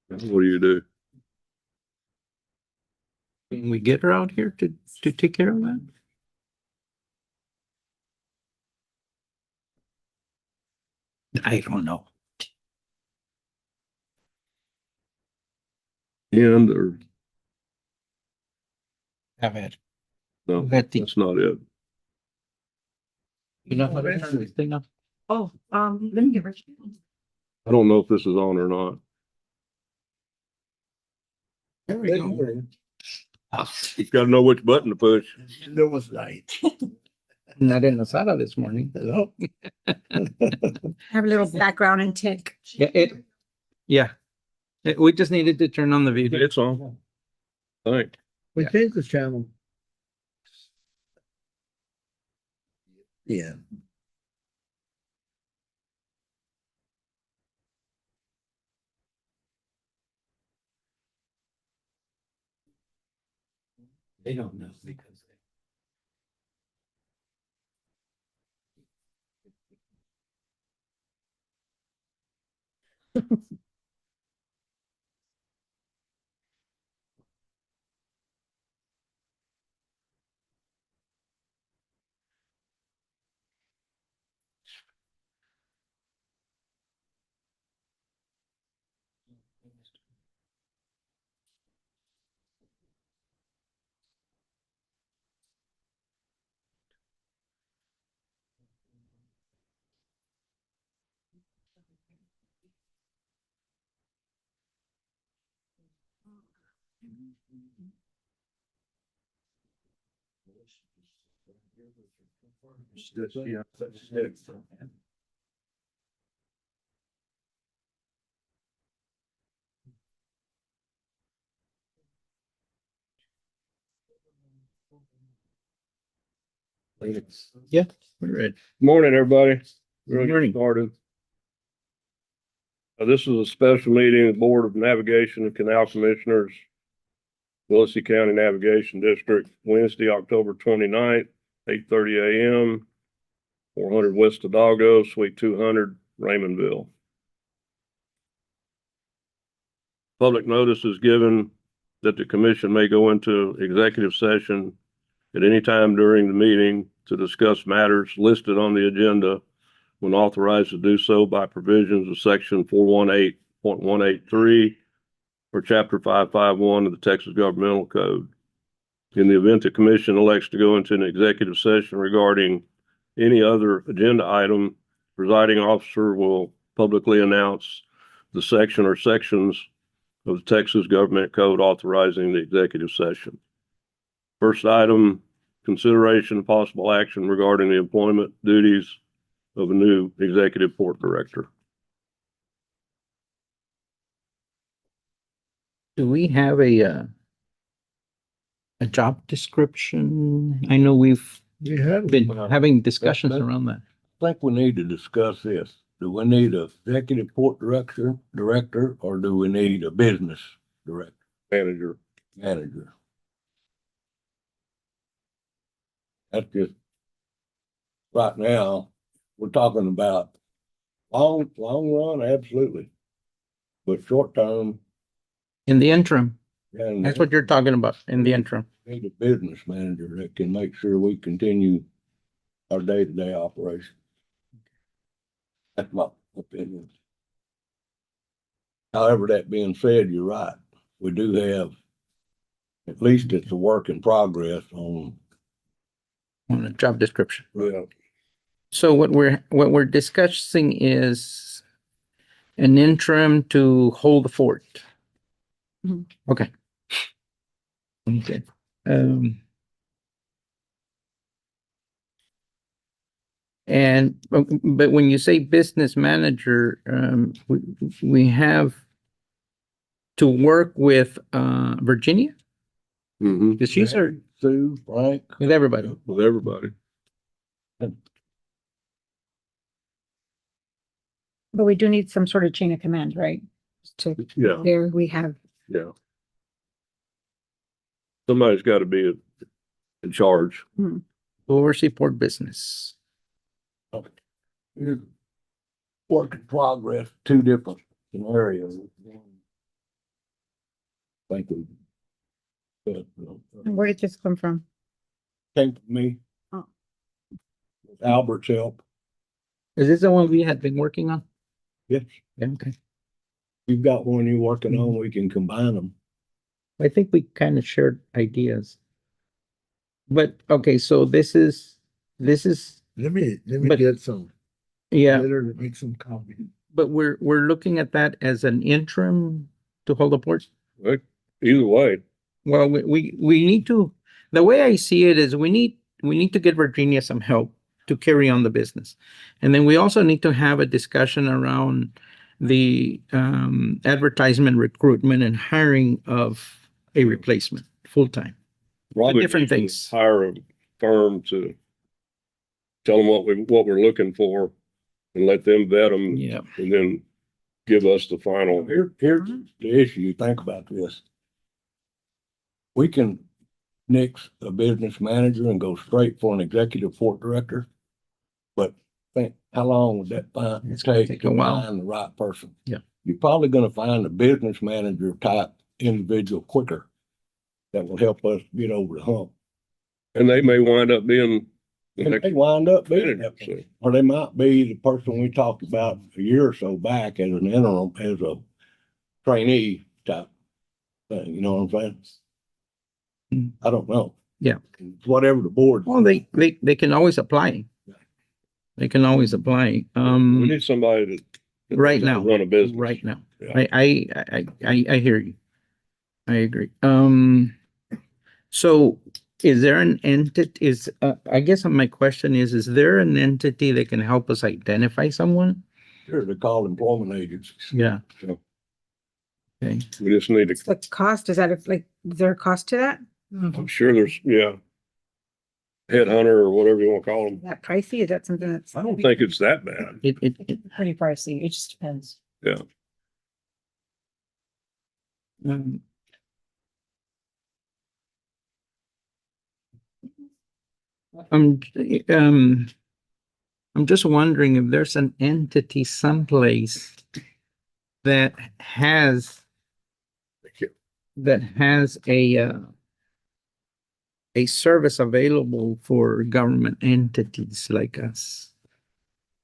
What do you do? Can we get her out here to take care of that? I don't know. End or Have it. no? Let the- That's not it. You know how to turn this thing up? Oh, let me give her. I don't know if this is on or not. There we go. You've got to know which button to push. There was light. Not in the sala this morning. Hello? Have a little background and tick. Yeah. We just needed to turn on the video. It's on. Thank. We Yeah. changed the channel. Yeah. They don't know because. Yeah, we're ready. Morning, everybody. We're gonna Morning. get started. This is a special meeting of the Board of Navigation and Canal Commissioners, Williston County Navigation District, Wednesday, October 29th, 8:30 a.m. 400 West Hidalgo, Suite 200, Raymondville. Public notice is given that the commission may go into executive session at any time during the meeting to discuss matters listed on the agenda when authorized to do so by provisions of section 418.183 or chapter 551 of the Texas Governmental Code. In the event the commission elects to go into an executive session regarding any other agenda item, presiding officer will publicly announce the section or sections of the Texas Government Code authorizing the executive session. First item, consideration of possible action regarding the employment duties of a new executive port director. Do we have a job description? I know we've We had. been having discussions around that. I think we need to discuss this. Do we need a executive port director, or do we need a business director, Manager. manager? That's just, right now, we're talking about long run, absolutely. But short term, In the interim, and that's what you're talking about, in the interim. need a business manager that can make sure we continue our day-to-day operation. That's my opinion. However, that being said, you're right. We do have, at least it's a work in progress on. On a job description. Yeah. So what we're discussing is an interim to hold the fort. Mhm. Okay. Okay. But when you say business manager, we have to work with Virginia, Mm-hmm. because she's our, Sue, Frank. with everybody. With everybody. But we do need some sort of chain of command, right? To Yeah, there we have, yeah. Somebody's got to be in charge. Hmm. to oversee port business. Here's work in progress, two different scenarios. Thank you. And where did this come from? Came to me. Oh. With Albert's help. Is this the one we had been working on? Yes, Yeah, okay. you've got one you're working on, we can combine them. I think we kind of shared ideas. But, okay, so this is, Let me But- get some. yeah, Let her make some coffee. but we're looking at that as an interim to hold the port. Either way, Well, we need to, the way I see it is we need to get Virginia some help to carry on the business. And then we also need to have a discussion around the advertisement, recruitment and hiring of a replacement full-time. probably different need to things. hire a firm to tell them what we're looking for and let them vet them Yeah. and then give us the final. Here's the issue, think about this. We can nix a business manager and go straight for an executive port director. But think, how long would that It's gonna take a to while. find the right person? Yeah. You're probably gonna find a business manager type individual quicker that will help us get over the hump. And they may wind up being the And next they wind up being manager. that, So, or they might be the person we talked about a year or so back as an interim, as a trainee type thing, you know what I'm saying? Mm. I don't know. Yeah. Whatever the board. Well, they can always apply. They can always apply. we need somebody that Right knows how to now. run a business. Right now. Yeah. I hear you. I agree. So is there an entity, I guess my question is there an entity that can help us identify someone? Sure, they call employment agencies. Yeah. Yeah. Okay. We just need to, The cost, is that like, is there a cost to that? I'm sure there's, headhunter or whatever you want to call them. Is that pricey? Is that something that's? I don't think it's that bad. It, Pretty pricey. It just depends. um, I'm, um, I'm just wondering if there's an entity someplace that has a service available for government entities like us.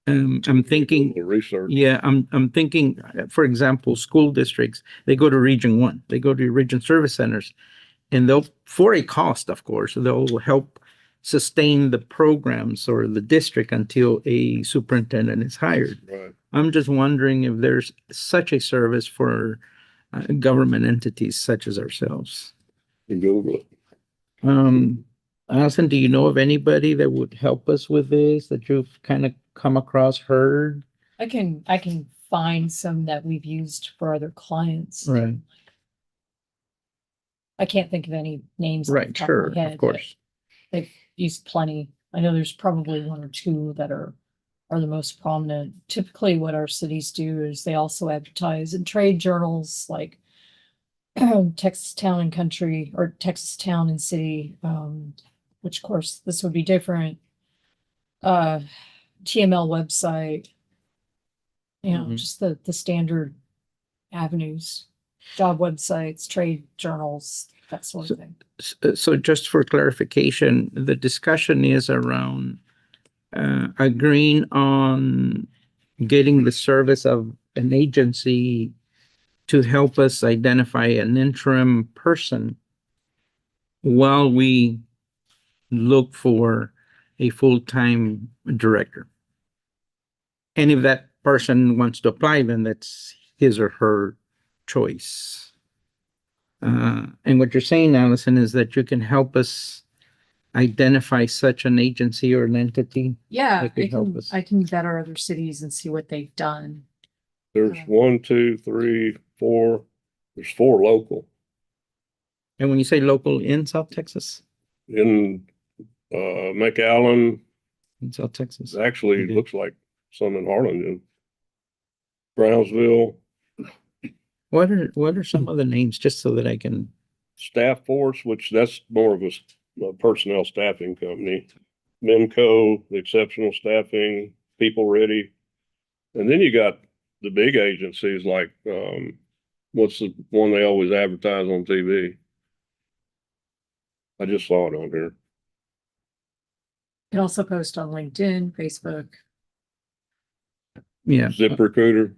I'm thinking, A little research. yeah, I'm thinking, for example, school districts, they go to Region 1, they go to Region Service Centers, and they'll, for a cost, of course, they'll help sustain the programs or the district until a superintendent is hired. Right. I'm just wondering if there's such a service for government entities such as ourselves. You Google it. Allison, do you know of anybody that would help us with this that you've kind of come across, heard? I can find some that we've used for other clients. Right, I can't think of any names. off the right, top sure, my head, of but course. They've used plenty. I know there's probably one or two that are the most prominent. Typically what our cities do is they also advertise in trade journals like Texas Town and Country or Texas Town and City, which of course this would be different. TML website, Mhm. just the standard avenues, job websites, trade journals, that sort of thing. So just for clarification, the discussion is around agreeing on getting the service of an agency to help us identify an interim person while we look for a full-time director. And if that person wants to apply, then that's his or her choice. And what you're saying, Allison, is that you can help us identify such an agency or an entity. Yeah, That could help us. I can vet our other cities and see what they've done. There's 1, 2, 3, 4. There's 4 local And when you say local in South Texas, in McAllen. in South Texas. Actually, it Okay. looks like some in Harlingen, Brownsville, What are some of the names, just so that I can, Staff Force, which that's more of a personnel staffing company. Mimco, exceptional staffing, people ready. And then you got the big agencies like, what's the one they always advertise on TV? I just saw it on here. You can also post on LinkedIn, Facebook. Yeah. ZipRecruiter.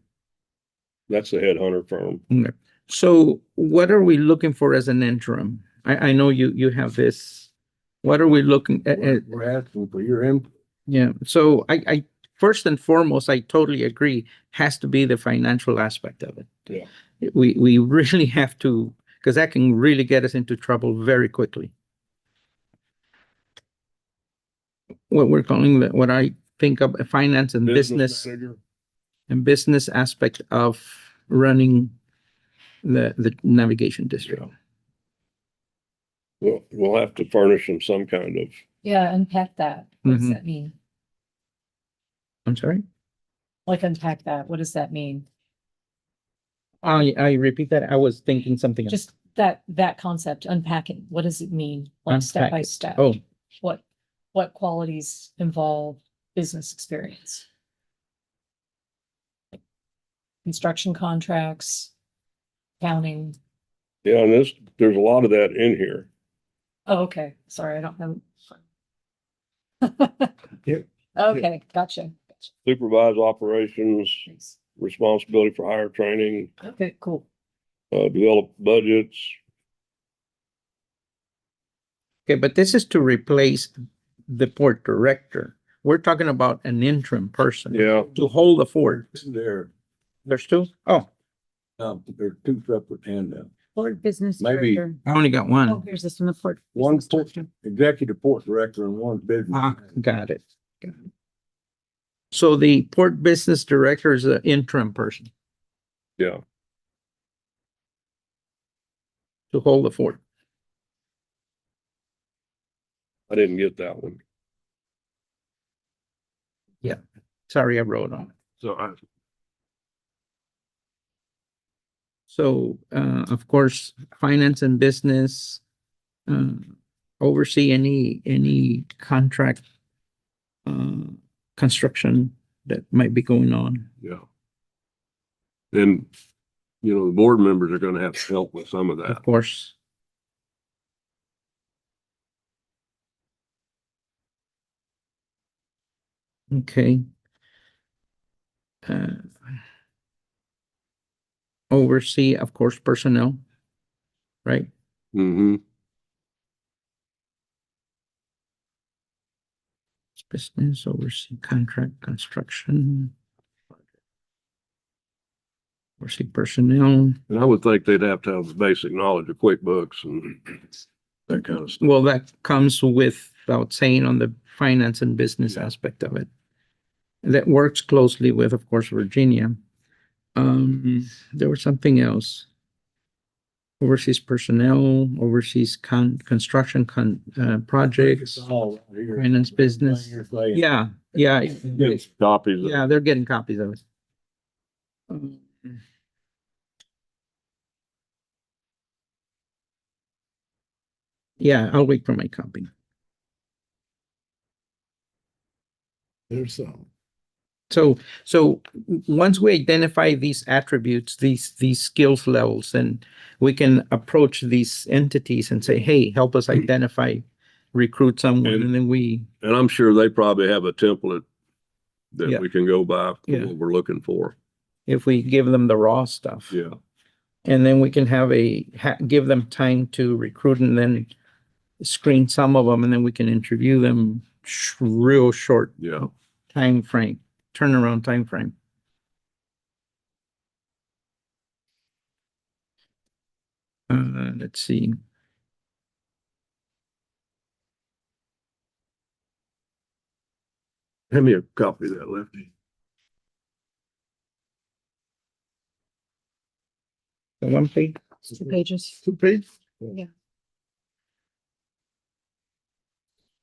That's the headhunter firm. Okay. So what are we looking for as an interim? I know you have this. What are we looking at? We're asking for your input. Yeah, so I first and foremost, I totally agree, has to be the financial aspect of it. Yeah. We really have to, because that can really get us into trouble very quickly. What we're calling what I think of a finance and business manager. and business aspect of running the navigation district. We'll have to furnish them some kind of, Yeah, unpack that. What does Mhm. that mean? I'm sorry? Like unpack that. What does that mean? I repeat that. I was thinking something else. Just that concept, unpacking. What does it mean? Like step Unpack by it. step. Oh, What qualities involve business experience? Like construction contracts, accounting. yeah, and there's a lot of that in here. Oh, okay. Sorry, I don't have. Yep. Okay, gotcha. Supervise operations, Thanks. responsibility for hire training, Okay, cool. develop budgets. okay, but this is to replace the port director. We're talking about an interim person. Yeah, To hold the fort. There, There's two? Oh, there are two separate handouts. Port business Maybe- director. I only got Oh, one. here's this one, the port. One business port, director. executive port director and one business. Ah, manager. got it. Got it. So the port business director is an interim person yeah. to hold the fort. I didn't get that one. Sorry, I wrote on it. So, of course, finance and business, oversee any contract, construction that might be going on. Yeah. And, the board members are gonna have to help with some of that. Of course. Okay. Uh, Oversee, of course, personnel, right? Mm-hmm. Business, oversee contract construction. Oversee personnel. And I would think they'd have to have the basic knowledge of QuickBooks and that kind of stuff. Well, that comes without saying on the finance and business Yeah. aspect of it. That works closely with, of course, Virginia. There was something else. Overseas personnel, overseas construction projects. It's all right here. Finance, business. Everything you're saying. Yeah, Get copies of yeah, they're getting copies of it. Yeah, I'll wait for my copy. There's some. So once we identify these attributes, these skills levels, then we can approach these entities and say, hey, help us identify, recruit someone, and then And I'm sure they probably have a template Yeah. that we can go by for Yeah. what we're looking for. if we give them the raw stuff. Yeah. And then we can give them time to recruit and then screen some of them, and then we can interview them real short Yeah. time frame, turnaround time frame. Let's see. Hand me a copy of that, Lefty. The one page. 2 pages. 2 page? Yeah.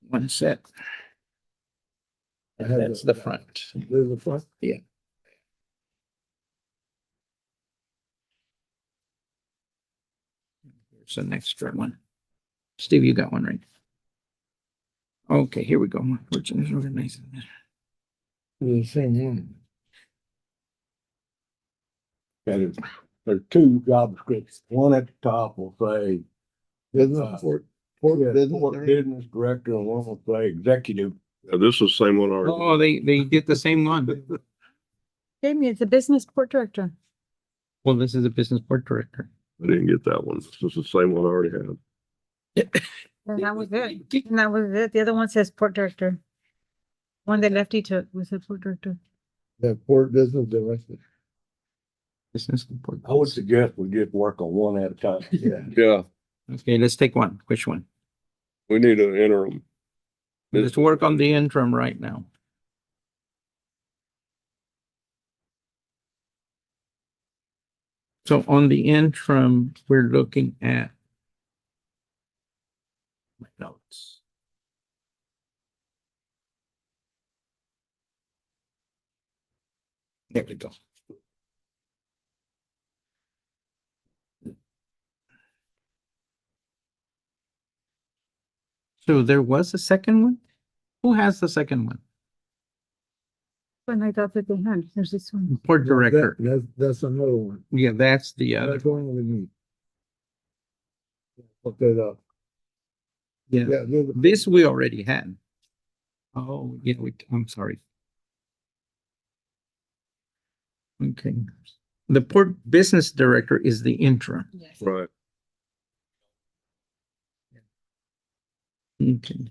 One set. And that's the front. There's the front. Here's an extra one. Steve, you got one, right? Okay, here we go. Which is organized. The same one. There's two job descriptions. One at the top will say Business Port business. Port Business Director, and one will say Executive. Yeah, this is the same one already. Oh, they did the same one. Jamie, it's a business port director. Well, this is a business port director. I didn't get that one. This is the same one I already had. And that was it. And that was it. The other one says port director. One that Lefty took was a port director. The Port Business Director. Business port. I would suggest we just work on one at a time. Yeah. Yeah, Okay, let's take one. Which one? we need an interim. Let's work on the interim right now. So on the interim, we're looking at my notes. There we go. So there was a second one? Who has the second one? And I thought that they had, there's this one. Port director. That's another one. Yeah, that's the other. That's one we need. Look that up. Yeah, Yeah. there's a- this we already had. Oh, yeah, I'm sorry. Okay. The port business director is the interim. Yes. Right. Okay.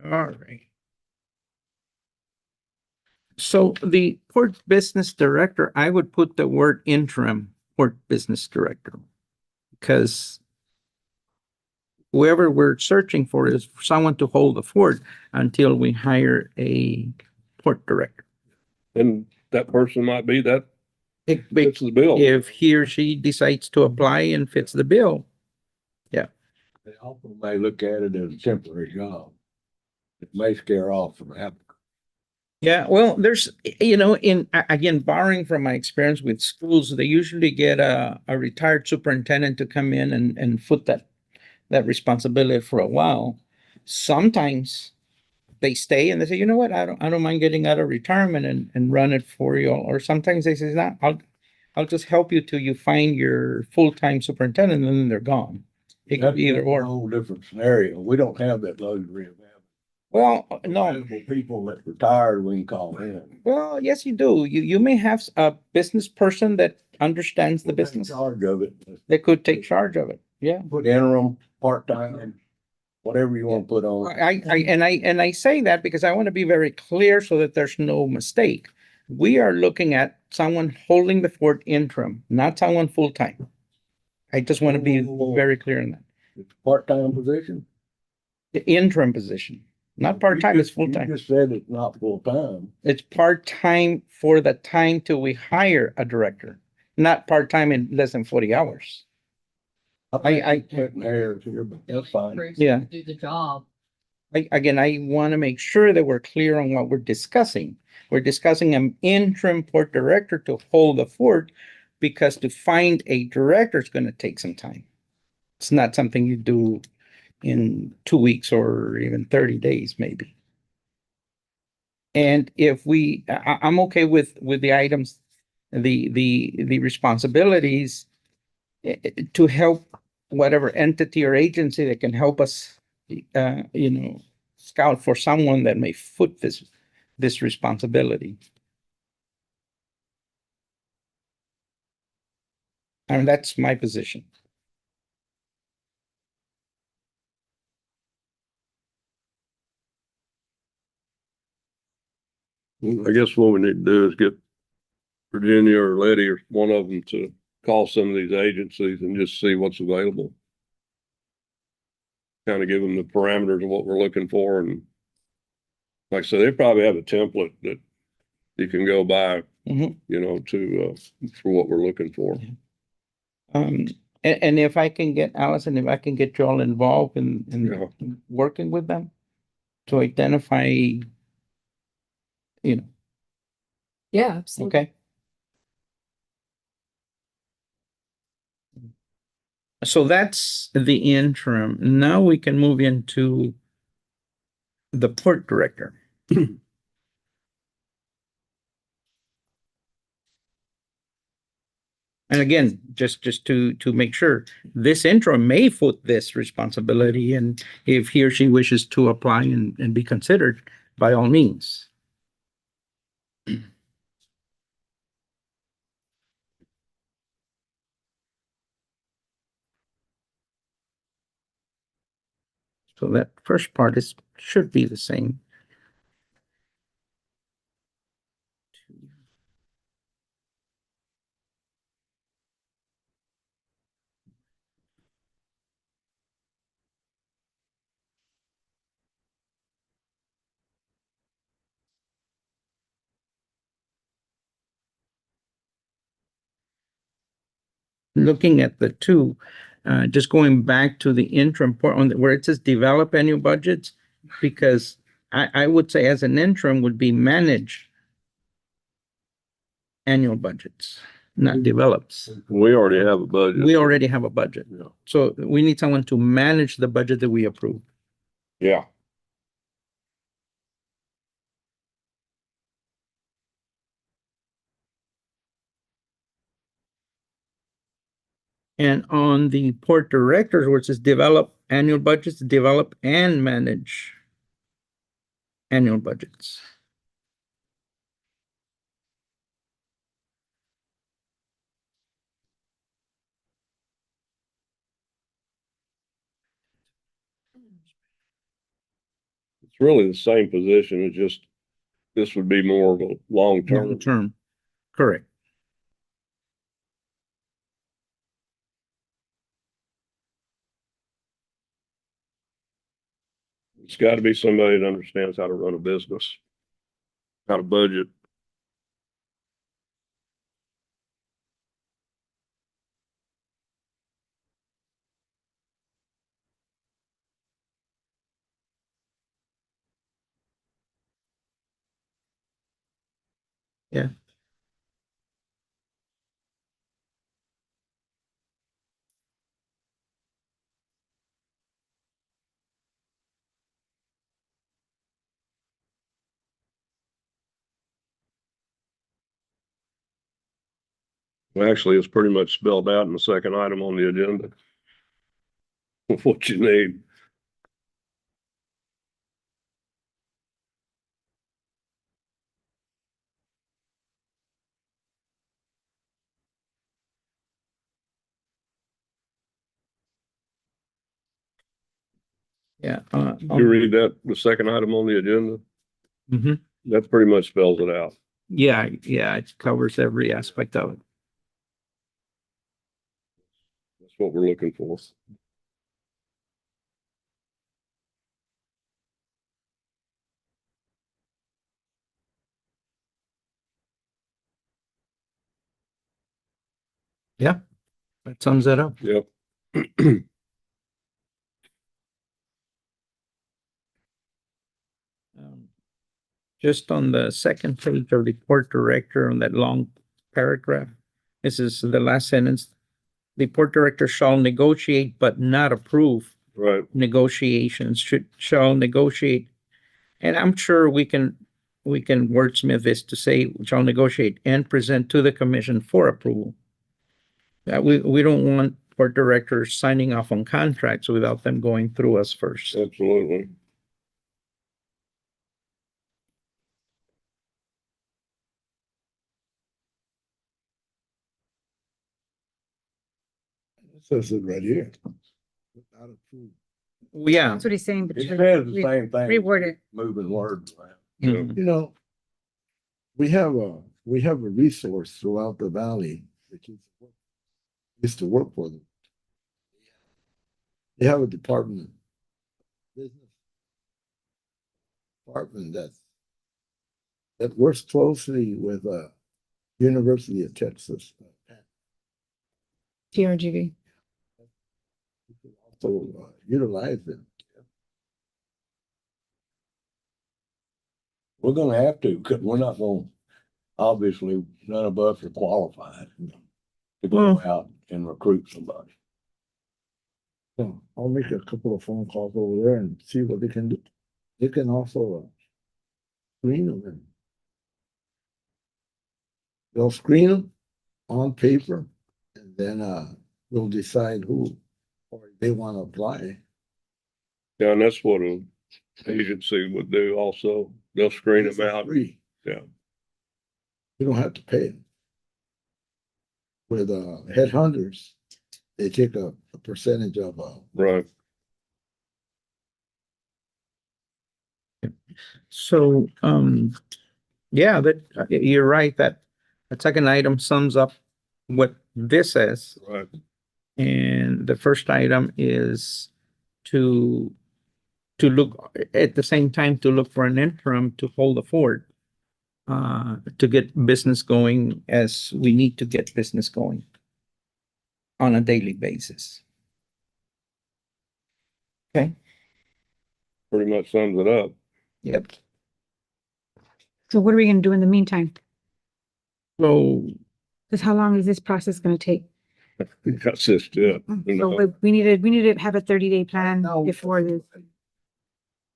All right. So the port business director, I would put the word interim port business director. Because whoever we're searching for is someone to hold the fort until we hire a port director. And that person might be that If fits the bill. he or she decides to apply and fits the bill. They also may look at it as a temporary job. It may scare off some applicants. Yeah, well, there's, again, borrowing from my experience with schools, they usually get a retired superintendent to come in and foot that responsibility for a while. Sometimes they stay and they say, you know what, I don't mind getting out of retirement and run it for you. Or sometimes they say, nah, I'll just help you till you find your full-time superintendent and then they're gone. It could That's be either a or. whole different scenario. We don't have that luxury of having Well, no, Available people that retired, we can call in. well, yes, you do. You may have a business person that understands the We'll take business. charge of it. They could take charge of it. Yeah. Put interim, part-time, whatever you want to put on. I say that because I want to be very clear so that there's no mistake. We are looking at someone holding the fort interim, not someone full-time. I just want to be very clear on that. It's a part-time position. The interim position, not part-time, it's You full-time. just said it's not full-time. It's part-time for the time till we hire a director, not part-time in less than 40 hours. I splitting hairs here, but that's fine. Yeah. Do the job. Again, I want to make sure that we're clear on what we're discussing. We're discussing an interim port director to hold the fort because to find a director is going to take some time. It's not something you do in 2 weeks or even 30 days, maybe. And if I'm okay with the items, the responsibilities to help whatever entity or agency that can help us, scout for someone that may foot this responsibility. I mean, that's my position. I guess what we need to do is get Virginia or Letty or one of them to call some of these agencies and just see what's available. Kind of give them the parameters of what we're looking for, and like I said, they probably have a template that you can go by, Mhm. For what we're looking for. And if I can get Allison, if I can get you all involved in Yeah. working with them to identify, Yeah, absolutely. okay? So that's the interim. Now we can move into the port director. And again, just to make sure, this interim may foot this responsibility, and if he or she wishes to apply and be considered, by all means. So that first part should be the same. Looking at the two, just going back to the interim part on where it says develop annual budgets, because I would say as an interim would be manage annual budgets, not develops. We already have a budget. We already have a budget. Yeah. So we need someone to manage the budget that we approve. Yeah. And on the port directors, where it says develop annual budgets, develop and manage annual budgets. It's really the same position. It's just, this would be more of a long-term. Long term, correct. It's got to be somebody that understands how to run a business, how to budget. Yeah. Well, actually, it's pretty much spelled out in the second item on the agenda. What you need. Yeah. You read that, the second item on the agenda, Mhm. that pretty much spells it out. Yeah, it covers every aspect of it. That's what we're looking for. Yeah, that sums it up. Yep. Um, Just on the second page of the port director on that long paragraph, this is the last sentence. The port director shall negotiate but not approve Right. negotiations, shall negotiate. And I'm sure we can wordsmith this to say shall negotiate and present to the commission for approval. We don't want port directors signing off on contracts without them going through us first. Absolutely. It says it right here. Without approval. Yeah. That's what he's saying, but It says the re- same thing. reword it. Moving words around. Mhm. You know, we have a resource throughout the valley that used to work for them. They have a business department that works closely with University of Texas. TRGV. So utilize them. We're gonna have to, because we're not gonna, obviously, none of us are qualified to go Well- out and recruit somebody. So I'll make a couple of phone calls over there and see what they can do. They can also screen them. They'll screen them on paper and then we'll decide who or they want to apply. Yeah, and that's what an agency would do also. They'll screen This them is out. free. Yeah. You don't have to pay them. With headhunters, they take a percentage of Right. So, yeah, you're right, that second item sums up what this says. Right. And the first item is to look, at the same time, to look for an interim to hold the fort, to get business going as we need to get business going on a daily basis. Okay, Pretty much sums it up. yep. So what are we gonna do in the meantime? So, Because how long is this process gonna take? That's just it. You So know. we need to have a 30-day plan Now- before this.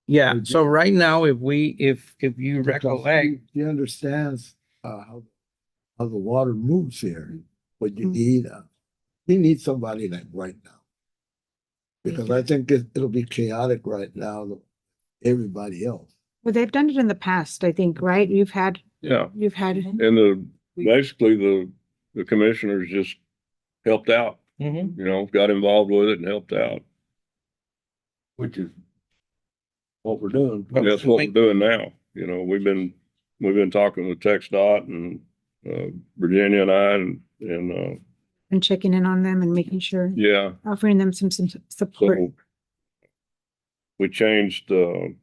yeah, so right now, if you because recollect, he understands how the water moves here. But you Mhm. need he needs somebody like right now. Because I think it'll be chaotic right now. Everybody else. Well, they've done it in the past, I think, right? You've had, Yeah. Mhm. And basically the commissioners just helped out, Mhm. you know, got involved with it and helped out. Which is what we're doing. That's what we're doing now. You know, we've been talking with TxDOT and Virginia and I and and checking in on them and making sure, yeah, offering them some support. so we changed the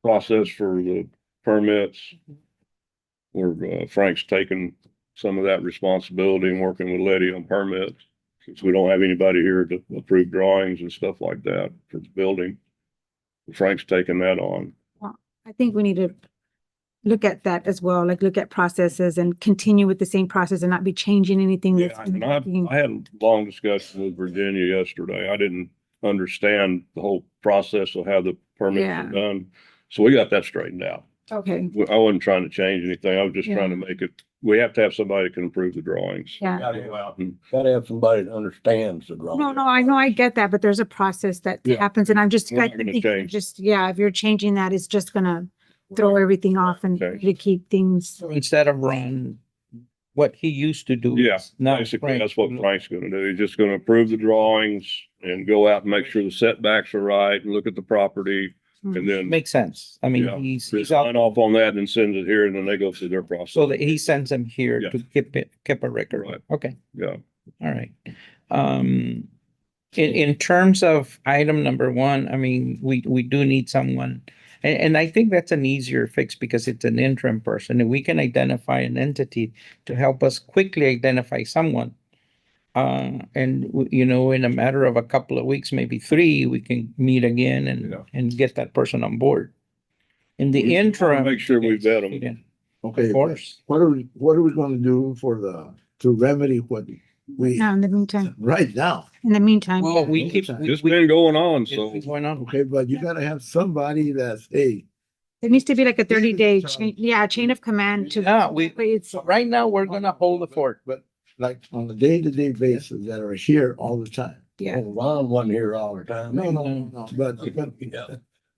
process for the permits where Frank's taking some of that responsibility and working with Letty on permits. Since we don't have anybody here to approve drawings and stuff like that for the building. Frank's taking that on. I think we need to look at that as well, like look at processes and continue with the same process and not be changing anything. Yeah, that's and I had a long discussion with Virginia yesterday. I didn't understand the whole process of how the permits Yeah. are done. So we got that straightened out. Okay, I wasn't trying to change anything. I was just Yeah. trying to make it, we have to have somebody that can approve the drawings. yeah. Gotta go out and, gotta have somebody that understands the drawing. No, I know, I get that, but there's a process that Yeah. happens and I'm just, We're I not gonna think change. just, yeah, if you're changing that, it's just gonna throw everything off and Okay. to keep things. so instead of run what he used to do. Yeah, is now basically, Frank. that's what Frank's gonna do. He's just gonna approve the drawings and go out and make sure the setbacks are right and look at the property. And then Makes sense. I mean, Yeah. he's just out, sign off on that and then send it here and then they go through their process. so that he sends them here Yeah. to keep a record. Right. Okay, Yeah, all right. In terms of item number one, I mean, we do need someone. And I think that's an easier fix because it's an interim person and we can identify an entity to help us quickly identify someone. You know, in a matter of a couple of weeks, maybe 3, we can meet again Yeah. and get that person on board. In the We wanna interim. make sure we vet 'em. Yeah, Okay, of course. what are we gonna do to remedy what we, Now, in the meantime, right now? in the meantime, Well, we keep. it's been going on, It's so been going on. Okay, but you gotta have somebody that's, hey, there needs to be like a This is 30-day, the chain of command to. Yeah, It's, so right now, we're gonna hold the fort. but like on a day-to-day basis that are here all the time. yeah, Ron wasn't here all the time. No, but Yeah.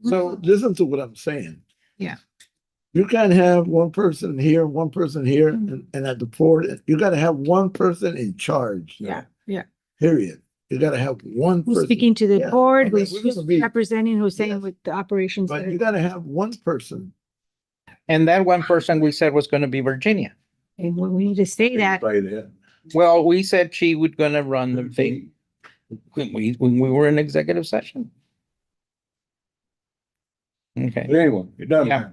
so listen to what I'm saying. Yeah. You can't have one person here, one person here, Mhm. and at the port, you gotta have one person in charge. yeah, yeah. Period. You gotta have one Who's person. speaking to the Yeah, board, okay, who's we're who's gonna be- representing, who's saying Yes. with the operations. But that you are- gotta have one person. And that one person we said was gonna be Virginia. And we need to say that. Say that. Well, we said she was gonna run the thing when we were in executive session. Okay, But anyway, it doesn't Yeah.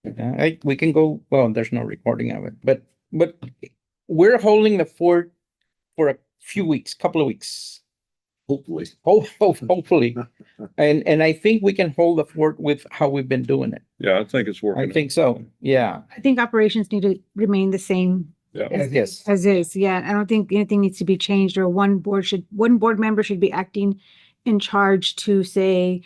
matter. we can go, well, there's no recording of it, but we're holding the fort for a few weeks, couple of weeks. Hopefully. Hopefully. And I think we can hold the fort with how we've been doing it. yeah, I think it's working. I think so, yeah. I think operations need to remain the same Yeah, Yes. as is. Yeah, I don't think anything needs to be changed or one board member should be acting in charge to say,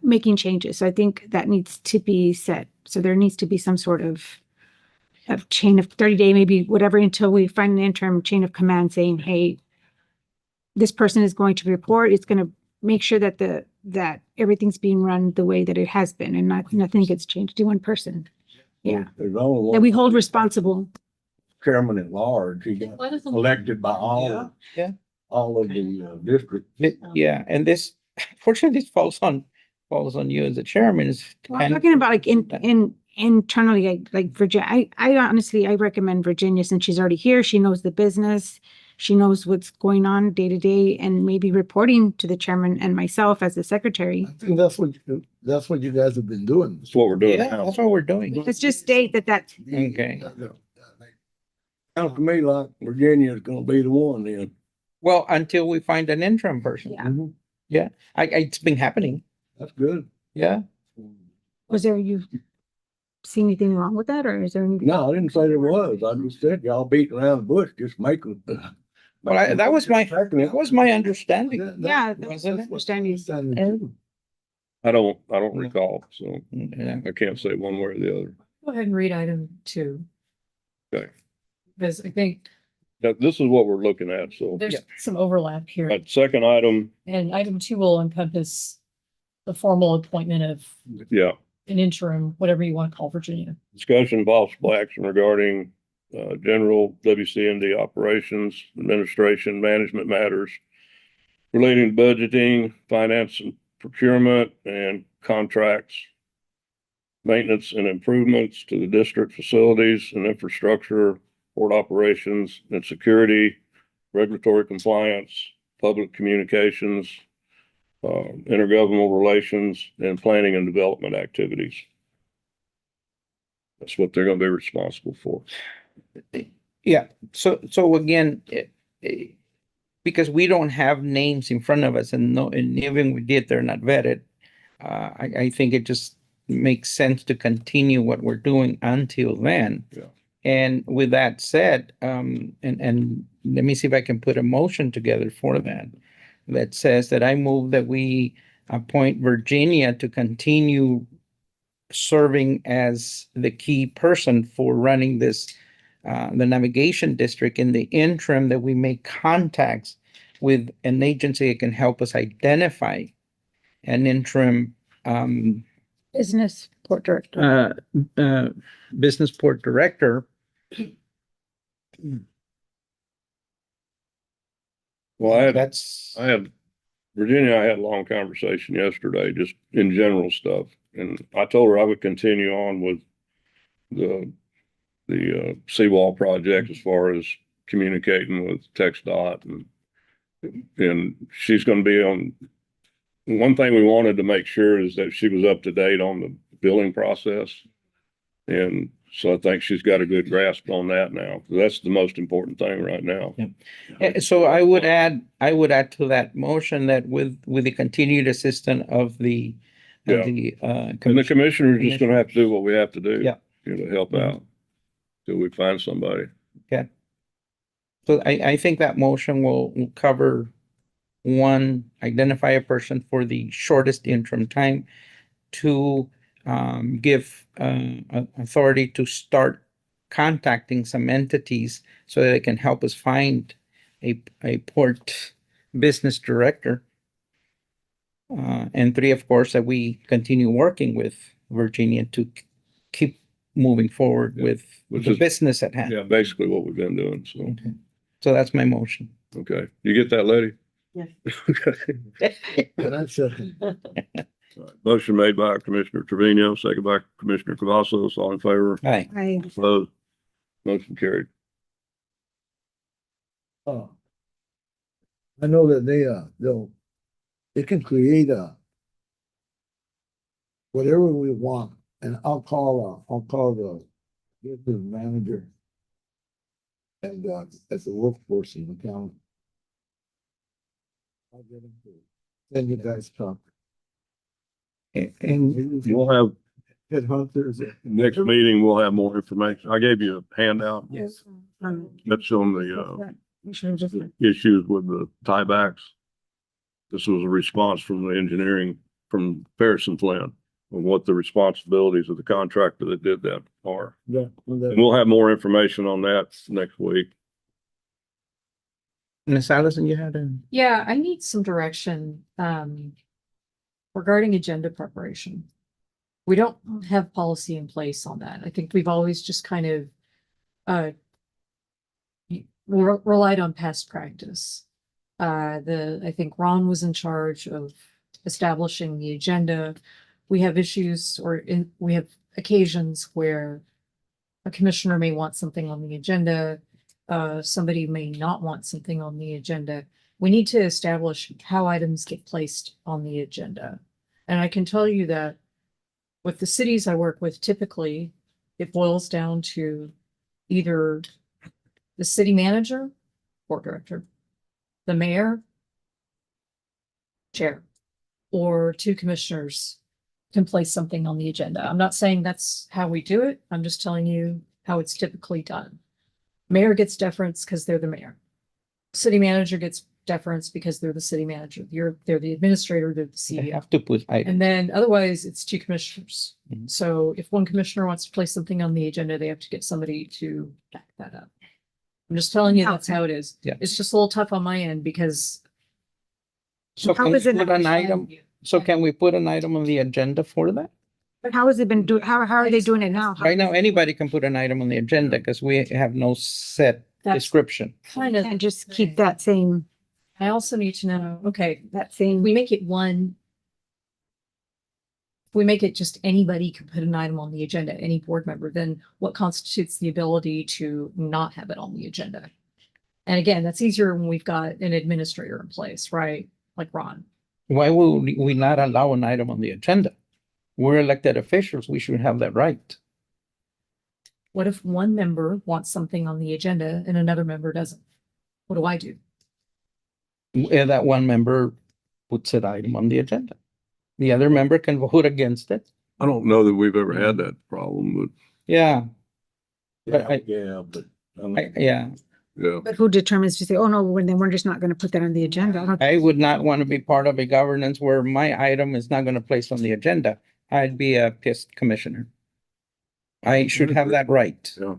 making changes. So I think that needs to be set. So there needs to be some sort of chain of 30-day, maybe whatever, until we find an interim chain of command saying, hey, this person is going to report. It's going to make sure that that everything's being run the way that it has been and nothing gets changed to one person. Yeah, There's only that we one hold responsible. chairman at large. He got elected by all. Yeah. All of the district. Yeah, and this, fortunately, this falls on you as the chairman is. Well, I'm talking about like internally, like Virginia. I honestly, I recommend Virginia since she's already here. She knows the business. She knows what's going on day to day and maybe reporting to the chairman and myself as the secretary. I think that's what you guys have been doing. that's what we're doing Yeah, now. that's what we're doing. Let's just state that Okay. Sounds to me like Virginia's gonna be the one then. Well, until we find an interim person. Yeah. It's been happening. That's good. Yeah. was there, you see anything wrong with that or is there any? No, I didn't say there was. I just said y'all beating around the bush, just making. Well, that was my understanding. Yeah, that's Wasn't it? understanding. I don't recall, so Yeah. I can't say one way or the other. Go ahead and read item 2. Okay. Because I think Now, this is what we're looking at, so. there's some overlap here. That second item, And item 2 will encompass the formal appointment of yeah, an interim, whatever you want to call Virginia. discussion of possible action regarding general WCND operations, administration, management matters relating to budgeting, finance and procurement, and contracts, maintenance and improvements to the district facilities and infrastructure, port operations and security, regulatory compliance, public communications, intergovernmental relations, and planning and development activities. That's what they're gonna be responsible for. Yeah, so again, because we don't have names in front of us and even we did, they're not vetted. I think it just makes sense to continue what we're doing until then. Yeah. And with that said, and let me see if I can put a motion together for that. That says that I move that we appoint Virginia to continue serving as the key person for running this, the navigation district. In the interim, that we make contacts with an agency that can help us identify an interim Business port director. business port director Well, I That's, had, Virginia, I had a long conversation yesterday, just in general stuff. And I told her I would continue on with the seawall project as far as communicating with TxDOT and she's gonna be on. One thing we wanted to make sure is that she was up to date on the billing process. And so I think she's got a good grasp on that now. That's the most important thing right now. so I would add to that motion that with the continued assistance of the, Yeah. of the, And the commission. commissioner's just gonna have to do what we have to do. Yeah. To help Mhm. out till we find somebody. So I think that motion will cover one, identify a person for the shortest interim time. Two, give authority to start contacting some entities so that it can help us find a port business director. And three, of course, that we continue working with Virginia to keep moving forward Yeah. with Which the is- business at hand. Yeah, basically what we've been doing. So, Okay. So that's my motion. okay. You get that, lady? Yeah. Okay. And I second. All right. Motion made by Commissioner Trevino, second by Commissioner Cavazos, all in favor, Aye. I, opposed, motion carried. I know that they can create whatever we want, and I'll call the business manager and, as a workforce in the county. I'll get him to send you guys talk. And We'll have, Headhunters. next meeting, we'll have more information. I gave you a handout. yes. That's on the, We should have just, issues with the tiebacks. This was a response from the engineering, from Ferris and Flynn, on what the responsibilities of the contractor that did that are. Yeah. And we'll have more information on that next week. Ms. Allison, you had a, Yeah, I need some direction, regarding agenda preparation. We don't have policy in place on that. I think we've always just kind of, relied on past practice. I think Ron was in charge of establishing the agenda. We have issues we have occasions where a commissioner may want something on the agenda. Somebody may not want something on the agenda. We need to establish how items get placed on the agenda. And I can tell you that with the cities I work with, typically it boils down to either the city manager, board director, the mayor, chair, or two commissioners can place something on the agenda. I'm not saying that's how we do it. I'm just telling you how it's typically done. Mayor gets deference because they're the mayor. City manager gets deference because they're the city manager. They're the administrator, they're the they CEO. have to put items. And then otherwise it's two commissioners. Mhm. So if one commissioner wants to place something on the agenda, they have to get somebody to back that up. I'm just telling you that's how it is. Yeah. It's just a little tough on my end because. So How can we is it put not an item, so can we put an item on the agenda for that? but how has it been how are they doing it now? Right now, anybody can put an item on the agenda because we have no set That's description. kind of, And just keep that same, I also need to know, okay, that same. we make it one. If we make it just anybody can put an item on the agenda, any board member, then what constitutes the ability to not have it on the agenda? And again, that's easier when we've got an administrator in place, right? Like Ron. Why would we not allow an item on the agenda? We're elected officials. We should have that right. What if one member wants something on the agenda and another member doesn't? What do I do? That one member puts that item on the agenda. The other member can vote against it. I don't know that we've ever had that problem, Yeah, But I- But. yeah. but yeah. But who determines to say, oh, no, then we're just not gonna put that on the agenda? I don't- I would not want to be part of a governance where my item is not going to place on the agenda. I'd be a pissed commissioner. I should have that right. Yeah.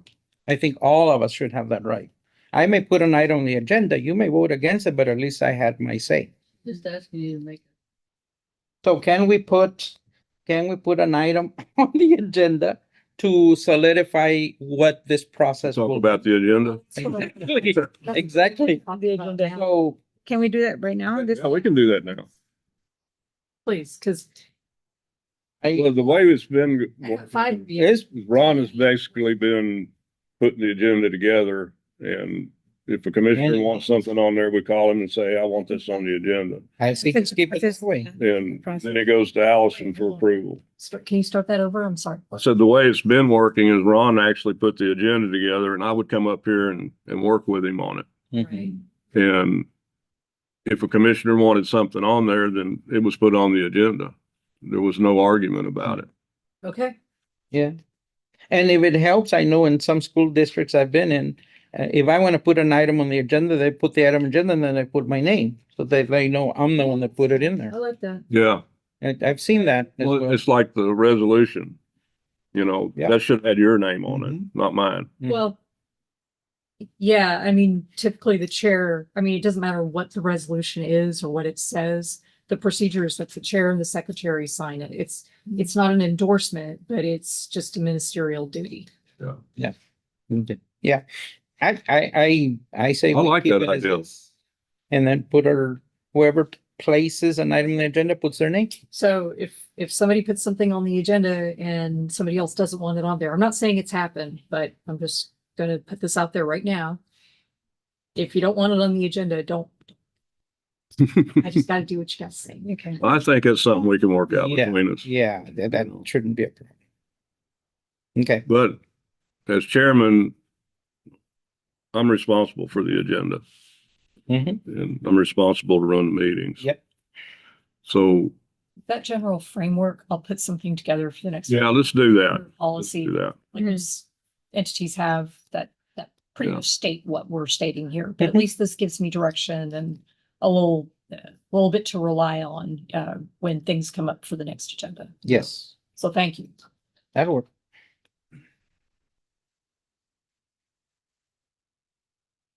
I think all of us should have that right. I may put an item on the agenda, you may vote against it, but at least I had my say. Just asking you to make. So can we put an item on the agenda to solidify what this process Talk will. about the agenda. Exactly, exactly. On the agenda, So, Can we do that right now? This, Yeah, we can do that now. please, because Well, the way it's been. five, yes, Ron has basically been putting the agenda together, and if a commissioner And- wants something on there, we call him and say, I want this on the agenda. I see, This- keep it this way. And then it goes to Allison for approval. can you start that over? I'm sorry. I said the way it's been working is Ron actually put the agenda together, and I would come up here and work with him on it. Mhm. And if a commissioner wanted something on there, then it was put on the agenda. There was no argument about it. Okay. Yeah. And if it helps, I know in some school districts I've been in, if I want to put an item on the agenda, they put the item agenda and then I put my name. So they know I'm the one that put it in there. I like that. Yeah, I've seen that as well, well. it's like the resolution. You know, Yeah. that should have had your name on it, Mhm. not mine. Mhm. Well, yeah, I mean, typically the chair, I mean, it doesn't matter what the resolution is or what it says. The procedure is that the chair and the secretary sign it. It's not an endorsement, but it's just a ministerial duty. Okay. Yeah. I say. I we like keep that it as idea. is. And then put whoever places an item on the agenda puts their name. So if somebody puts something on the agenda and somebody else doesn't want it on there, I'm not saying it's happened, but I'm just gonna put this out there right now. If you don't want it on the agenda, don't. I just gotta do what you gotta say. Okay. I think it's something we can work out Yeah. between us. Yeah, that shouldn't be a problem. Okay. But as chairman, I'm responsible for the agenda Mhm. and I'm responsible to run the meetings. Yep. So, That general framework, I'll put something together for the next. yeah, let's do that. Let's Policy, do that. like most entities have that pretty Yeah. much state what we're stating here, but at Mhm. least this gives me direction and a little bit to rely on, when things come up for the next agenda. Yes, So thank you. that'll work.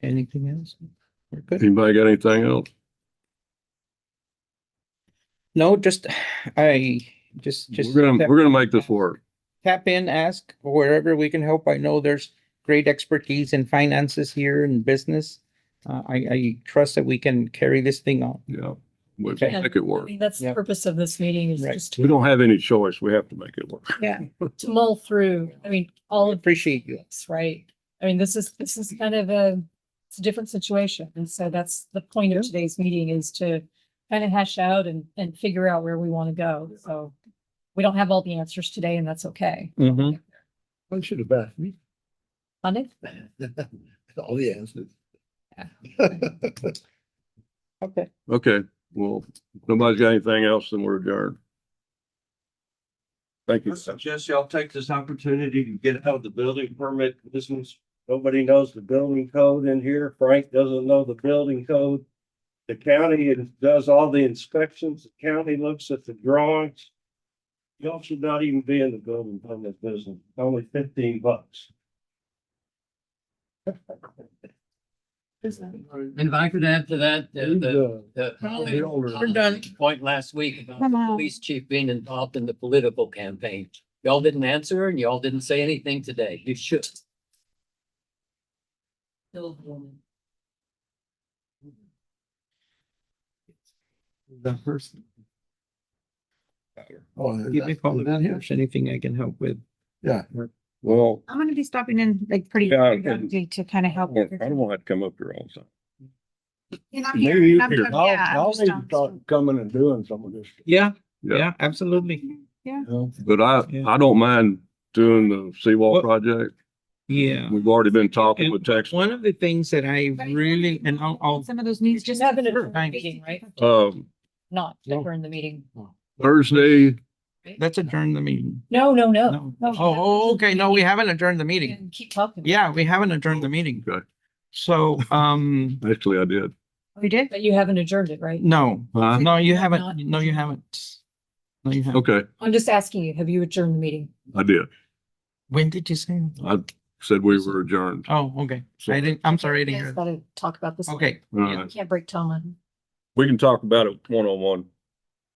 Anything else? We're good. Anybody got anything else? No, just, I just. We're gonna make this work. Tap in, ask wherever we can help. I know there's great expertise in finances here and business. I trust that we can carry this thing on. Yeah, we'll Okay. make it I work. mean, that's the Yep. purpose of this meeting is Right. just We don't have any choice. We have to make it work. to mull through, I mean, all of Appreciate you. this, right? I mean, this is kind of it's a different situation. And so that's the point of today's meeting is to kind of hash out and figure out where we want to go. So we don't have all the answers today and that's okay. Mhm. One should have asked me. Monday? All the answers. Okay. Okay, well, if nobody's got anything else, then we're adjourned. Thank I you. suggest y'all take this opportunity to get out of the building permit business. Nobody knows the building code in here. Frank doesn't know the building code. The county does all the inspections. The county looks at the drawings. Y'all should not even be in the building permit business. Only $15. And if I could add to that, We're done. point last week about Come the on. police chief being involved in the political campaign. Y'all didn't answer and y'all didn't say anything today. You should. That person. Oh, Give me a call if that here? there's anything I can help with. Yeah. Well, I'm gonna be stopping in like pretty Yeah, periodically to kind of help. I don't want to come up here all the time. And I'm here, Maybe you I'm here. just- yeah, I'm Y'all just need to down. start coming and doing some of this. Yeah, Yeah. yeah, absolutely. Yeah. You know? But Yeah. I don't mind doing the seawall Well- project. Yeah. We've already been talking And with Texas. one of the things that I really, and I'll Some of those needs Just just. have an Sure. adjourned meeting, right? Not No. during the meeting. Thursday, let's adjourn the meeting. No. No. Oh, okay. No, we haven't adjourned the meeting. And keep talking. Yeah, we haven't adjourned the meeting. Okay. So, actually I did. We did? But you haven't adjourned it, right? no, Huh? no, you Not- haven't. No, you haven't. No, you haven't. Okay, I'm just asking you, have you adjourned the meeting? I did. When did you say? I said we were adjourned. Oh, okay. I didn't, I'm sorry, I didn't hear that. Gotta talk about this. Okay. All You right. can't break Toma. We can talk about it one-on-one.